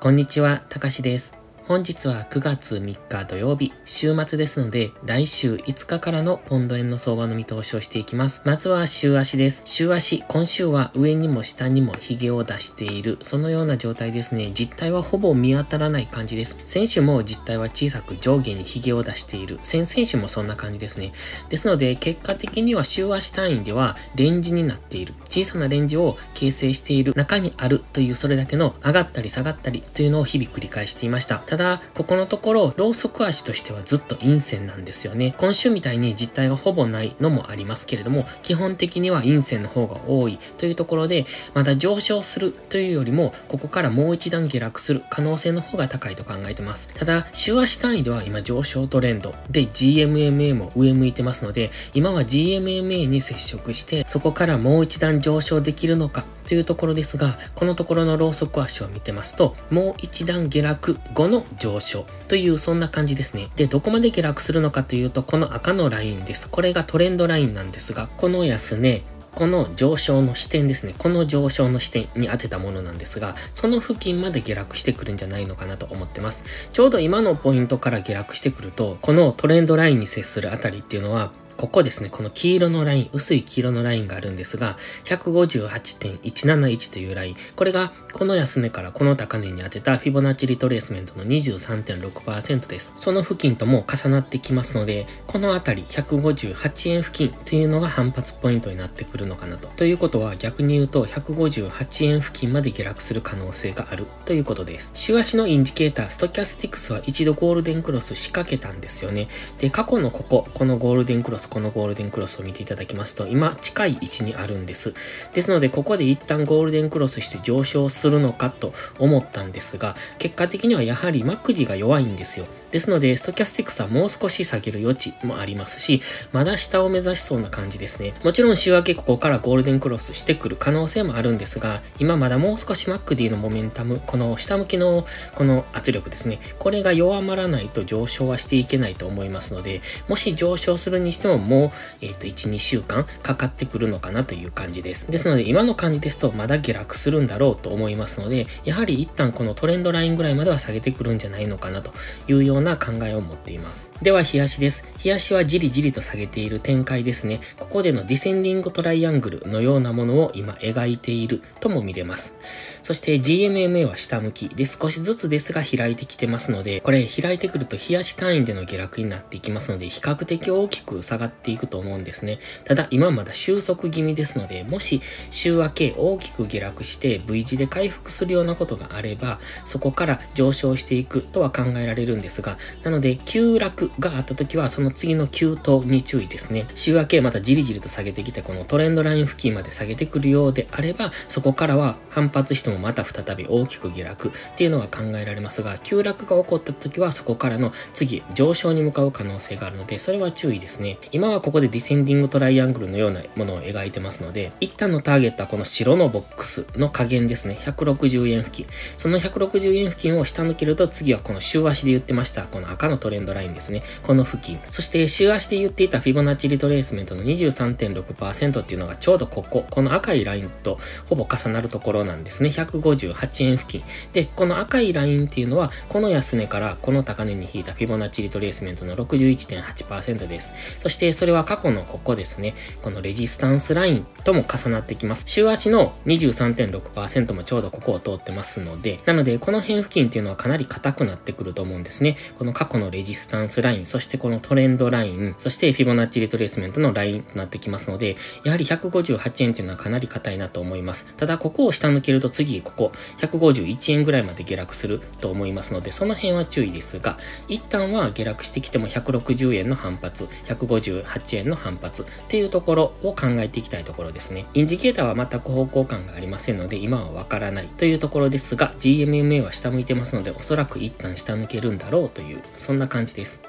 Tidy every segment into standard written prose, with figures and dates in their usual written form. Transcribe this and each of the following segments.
こんにちは、たかしです。本日は9月3日土曜日、週末ですので、来週5日からのポンド円の相場の見通しをしていきます。まずは週足です。週足、今週は上にも下にも髭を出している、そのような状態ですね。実態はほぼ見当たらない感じです。先週も実態は小さく上下に髭を出している。先々週もそんな感じですね。ですので、結果的には週足単位ではレンジになっている。小さなレンジを形成している中にあるというそれだけの上がったり下がったりというのを日々繰り返していました。ただ、ここのところ、ローソク足としてはずっと陰線なんですよね。今週みたいに実態がほぼないのもありますけれども、基本的には陰線の方が多いというところで、まだ上昇するというよりも、ここからもう一段下落する可能性の方が高いと考えてます。ただ、週足単位では今上昇トレンドで GMMA も上向いてますので、今は GMMA に接触して、そこからもう一段上昇できるのかというところですが、このところのローソク足を見てますと、もう一段下落後の上昇というそんな感じですね。で、どこまで下落するのかというと、この赤のラインです。これがトレンドラインなんですが、この安値、この上昇の視点ですね。この上昇の視点に当てたものなんですが、その付近まで下落してくるんじゃないのかなと思ってます。ちょうど今のポイントから下落してくると、このトレンドラインに接するあたりっていうのは、ここですね、この黄色のライン、薄い黄色のラインがあるんですが、158.171 というライン。これが、この安値からこの高値に当てたフィボナッチリトレースメントの 23.6% です。その付近とも重なってきますので、このあたり、158円付近というのが反発ポイントになってくるのかなと。ということは、逆に言うと、158円付近まで下落する可能性があるということです。週足のインジケーター、ストキャスティクスは一度ゴールデンクロス仕掛けたんですよね。で、過去のこのゴールデンクロス、このゴールデンクロスを見ていただきますと、今近い位置にあるんです。ですので、ここで一旦ゴールデンクロスして上昇するのかと思ったんですが、結果的にはやはりマクディが弱いんですよ。ですので、ストキャスティクスはもう少し下げる余地もありますし、まだ下を目指しそうな感じですね。もちろん週明けここからゴールデンクロスしてくる可能性もあるんですが、今まだもう少しマクディのモメンタム、この下向きのこの圧力ですね。これが弱まらないと上昇はしていけないと思いますので、もし上昇するにしてももう、1、2週間かかってくるのかなという感じです。ですので、今の感じですとまだ下落するんだろうと思いますので、やはり一旦このトレンドラインぐらいまでは下げてくるんじゃないのかなというような考えを持っています。では、日足です。日足はじりじりと下げている展開ですね。ここでのディセンディングトライアングルのようなものを今描いているとも見れます。そして GMMA は下向きで少しずつですが開いてきてますので、これ開いてくると日足単位での下落になっていきますので、比較的大きく下がっていくと思うんですね。ただ今まだ収束気味ですので、もし週明け大きく下落して V 字で回復するようなことがあれば、そこから上昇していくとは考えられるんですが、なので急落があった時はその次の急騰に注意ですね。週明けまたじりじりと下げてきてこのトレンドライン付近まで下げてくるようであれば、そこからは反発してもまた再び大きく下落っていうのが考えられますが、急落が起こった時はそこからの次上昇に向かう可能性があるので、それは注意ですね。今はここでディセンディングトライアングルのようなものを描いてますので、一旦のターゲットはこの白のボックスの下限ですね。160円付近。その160円付近を下抜けると、次はこの週足で言ってましたこの赤のトレンドラインですね。この付近。そして週足で言っていたフィボナッチリトレースメントの 23.6% っていうのがちょうどこの赤いラインとほぼ重なるところなんですね。158円付近。で、この赤いラインっていうのは、この安値からこの高値に引いたフィボナッチリトレースメントの 61.8% です。そしてそれは過去のここですね。このレジスタンスラインとも重なってきます。週足の 23.6% もちょうどここを通ってますので、なのでこの辺付近っていうのはかなり硬くなってくると思うんですね。この過去のレジスタンスライン、そしてこのトレンドライン、そしてフィボナッチリトレースメントのラインとなってきますので、やはり158円っていうのはかなり硬いなと思います。ただここを下抜けると次ここ151円ぐらいまで下落すると思いますので、その辺は注意ですが、一旦は下落してきても160円の反発、158円の反発っていうところを考えていきたいところですね。インジケーターは全く方向感がありませんので、今はわからないというところですが、GMMA は下向いてますので、おそらく一旦下抜けるんだろうという、そんな感じです。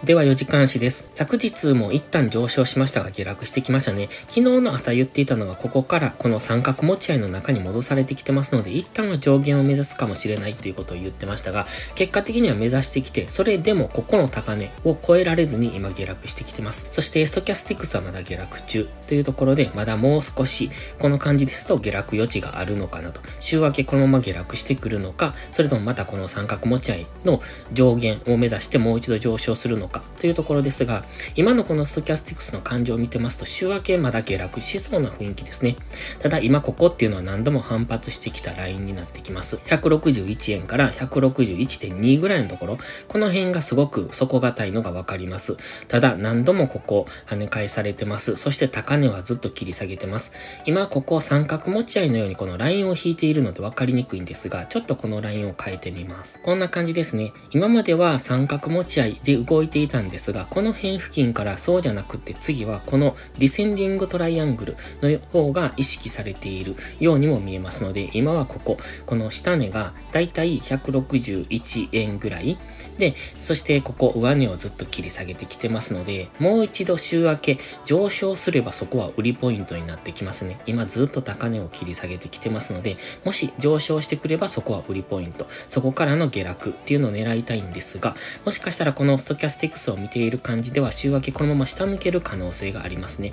では4時間足です。昨日も一旦上昇しましたが下落してきましたね。昨日の朝言っていたのがここからこの三角持ち合いの中に戻されてきてますので、一旦は上限を目指すかもしれないということを言ってましたが、結果的には目指してきて、それでもここの高値を超えられずに今下落してきてます。そしてストキャスティクスはまだ下落中というところで、まだもう少しこの感じですと下落余地があるのかなと。週明けこのまま下落してくるのか、それともまたこの三角持ち合いの上限を目指してもう一度上昇するのかというところですが、今のこのストキャスティクスの感情を見てますと週明けまだ下落しそうな雰囲気ですね。ただ今ここっていうのは何度も反発してきたラインになってきます。161円から161.2 ぐらいのところ、この辺がすごく底堅いのがわかります。ただ何度もここ跳ね返されてます。そして高値はずっと切り下げてます。今ここ三角持ち合いのようにこのラインを引いているのでわかりにくいんですが、ちょっとこのラインを変えてみます。こんな感じですね。今までは三角持ち合いで動いていたんですが、この辺付近からそうじゃなくて次はこのディセンディングトライアングルの方が意識されているようにも見えますので、今はこの下値がだいたい161円ぐらいで、そしてここ上値をずっと切り下げてきてますので、もう一度週明け上昇すればそこは売りポイントになってきますね。今ずっと高値を切り下げてきてますので、もし上昇してくればそこは売りポイント、そこからの下落っていうのを狙いたいんですが、もしかしたらこのストキャスティクスを見ている感じでは週明けこのまま下抜ける可能性がありますね。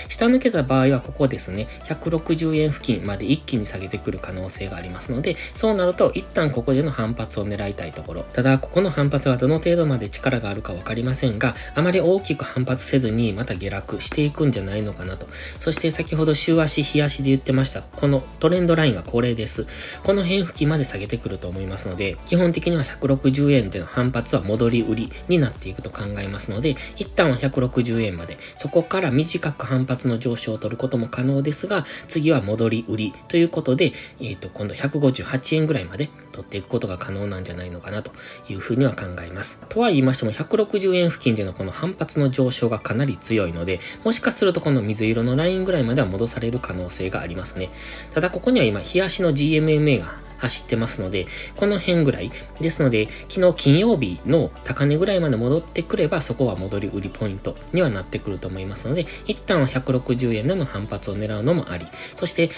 下抜けた場合はここですね、160円付近まで一気に下げてくる可能性がありますので、そうなると一旦ここでの反発を狙いたいところ。ただここの反発はどの程度まで力があるかわかりませんが、あまり大きく反発せずにまた下落していくんじゃないのかなと。そして先ほど週足、日足で言ってました、このトレンドラインがこれです。この辺付近まで下げてくると思いますので、基本的には160円での反発は戻り売りになっていくと考えますので、一旦は160円まで、そこから短く反発の上昇を取ることも可能ですが、次は戻り売りということで、今度158円ぐらいまで取っていくことが可能なんじゃないのかなというふうには考えます。とは言いましても、160円付近でのこの反発の上昇がかなり強いので、もしかするとこの水色のラインぐらいまでは戻される可能性がありますね。ただここには今、日足の GMMA が走ってますので、この辺ぐらいですので、昨日金曜日の高値ぐらいまで戻ってくれば、そこは戻り売りポイントにはなってくると思いますので、一旦は160円での反発を狙うのもあり、そして、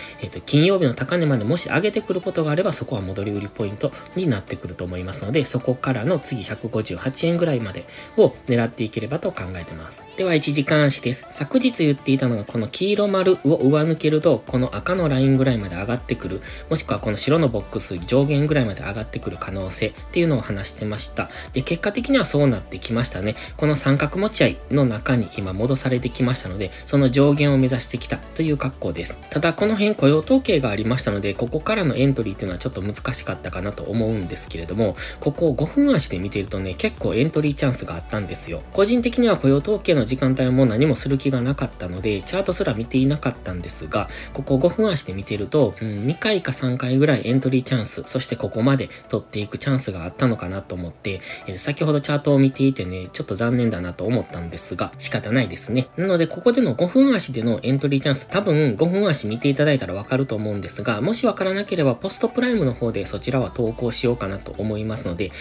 金曜日の高値までもし上げてくることがあれば、そこは戻り売りポイントになってくると思いますので、そこからの次158円ぐらいまでを狙っていければと考えてます。では1時間足です。昨日言っていたのがこの黄色丸を上抜けると、この赤のラインぐらいまで上がってくる、もしくはこの白のボックス上限ぐらいまで上がってくる可能性っていうのを話してました。で、結果的にはそうなってきましたね。この三角持ち合いの中に今戻されてきましたので、その上限を目指してきたという格好です。ただこの辺雇用統計がありましたので、ここからのエントリーっていうのはちょっと難しかったかなと思うんですけれども、ここ5分足で見ているとね、結構エントリーチャンスがあったんですよ。個人的には雇用統計の時間帯はもう何もする気がなかったので、チャートすら見ていなかったんですが、ここ5分足で見てると、2回か3回ぐらいエントリーチャンス、そしてここまで取っていくチャンスがあったのかなと思って、先ほどチャートを見ていてね、ちょっと残念だなと思ったんですが、仕方ないですね。なので、ここでの5分足でのエントリーチャンス、多分5分足見ていただいたらわかると思うんですが、もしわからなければポストプライムの方でそちらは投稿しようかなと思いますので、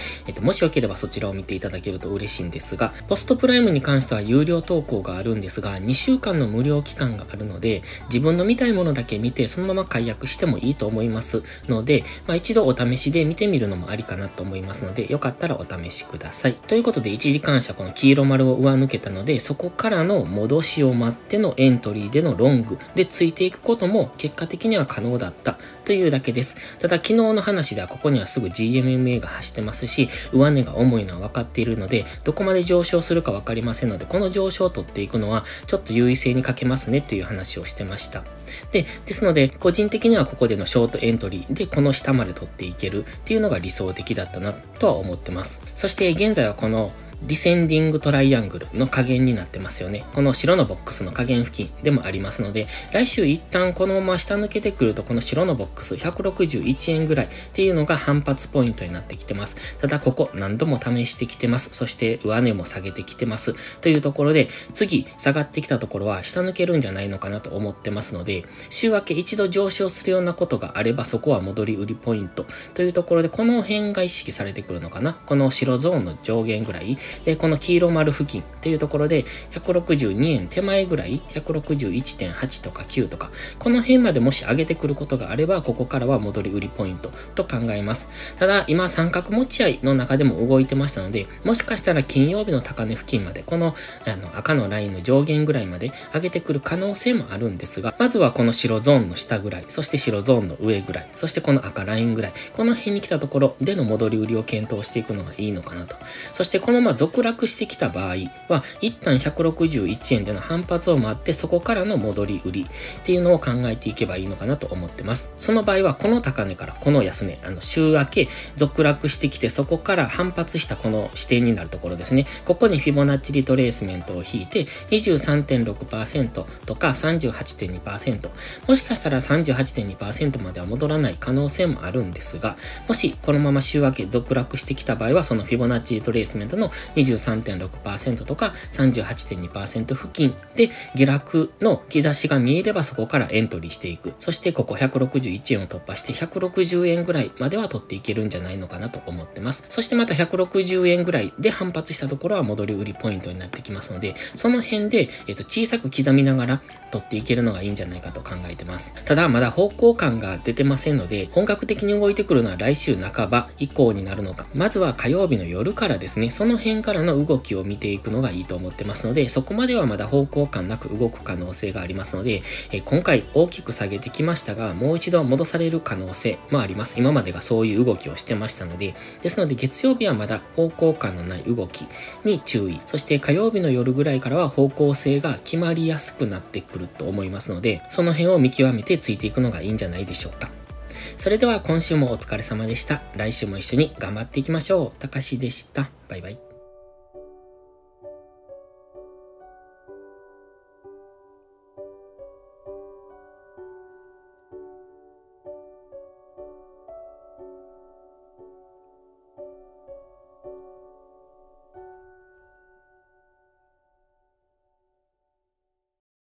もしよければそちらを見ていただけると嬉しいんですが、ポストプライムに関しては有料投稿があるんですが、2週間の無料期間があるので、自分の見たいものだけ見て、そのまま解約してもいいと思いますので、一度お試しで見てみるのもありかなと思いますので、よかったらお試しください。ということで、1時間車この黄色丸を上抜けたので、そこからの戻しを待ってのエントリーでのロングでついていくことも結果的には可能だったというだけです。ただ昨日の話ではここにはすぐ GMMA が走ってますし、上値が重いのは分かっているので、どこまで上昇するか分かりませんので、この上昇を取っていくのはちょっと優位性に欠けますねという話をしてました。ですので、個人的にはここでのショートエントリーでこの下まで取っていけるっていうのが理想的だったなとは思ってます。そして現在はこのディセンディングトライアングルの加減になってますよね。この白のボックスの加減付近でもありますので、来週一旦このまま下抜けてくると、この白のボックス161円ぐらいっていうのが反発ポイントになってきてます。ただここ何度も試してきてます。そして上値も下げてきてますというところで、次下がってきたところは下抜けるんじゃないのかなと思ってますので、週明け一度上昇するようなことがあれば、そこは戻り売りポイントというところで、この辺が意識されてくるのかな。この白ゾーンの上限ぐらいで、この黄色丸付近っていうところで、162円手前ぐらい、161.8 とか9とか、この辺までもし上げてくることがあれば、ここからは戻り売りポイントと考えます。ただ、今三角持ち合いの中でも動いてましたので、もしかしたら金曜日の高値付近まで、この赤のラインの上限ぐらいまで上げてくる可能性もあるんですが、まずはこの白ゾーンの下ぐらい、そして白ゾーンの上ぐらい、そしてこの赤ラインぐらい、この辺に来たところでの戻り売りを検討していくのがいいのかなと。そしてこの続落してきた場合は、一旦161円での反発を待って、そこからの戻り売りっていうのを考えていけばいいのかなと思ってます。その場合は、この高値からこの安値、週明け続落してきて、そこから反発したこの支点になるところですね。ここにフィボナッチリトレースメントを引いて、23.6% とか 38.2%、もしかしたら 38.2% までは戻らない可能性もあるんですが、もしこのまま週明け続落してきた場合は、そのフィボナッチリトレースメントの 23.6% とか 38.2% 付近で下落の兆しが見えれば、そこからエントリーしていく。そしてここ161円を突破して160円ぐらいまでは取っていけるんじゃないのかなと思ってます。そしてまた160円ぐらいで反発したところは戻り売りポイントになってきますので、その辺で、小さく刻みながら取っていけるのがいいんじゃないかと考えてます。ただまだ方向感が出てませんので、本格的に動いてくるのは来週半ば以降になるのか、まずは火曜日の夜からですね、その辺からの動きを見ていくのがいいと思ってますので、そこまではまだ方向感なく動く可能性がありますので、今回大きく下げてきましたが、もう一度戻される可能性もあります。今までがそういう動きをしてましたので、ですので月曜日はまだ方向感のない動きに注意。そして火曜日の夜ぐらいからは方向性が決まりやすくなってくると思いますので、その辺を見極めてついていくのがいいんじゃないでしょうか。それでは今週もお疲れ様でした。来週も一緒に頑張っていきましょう。たかしでした。バイバイ。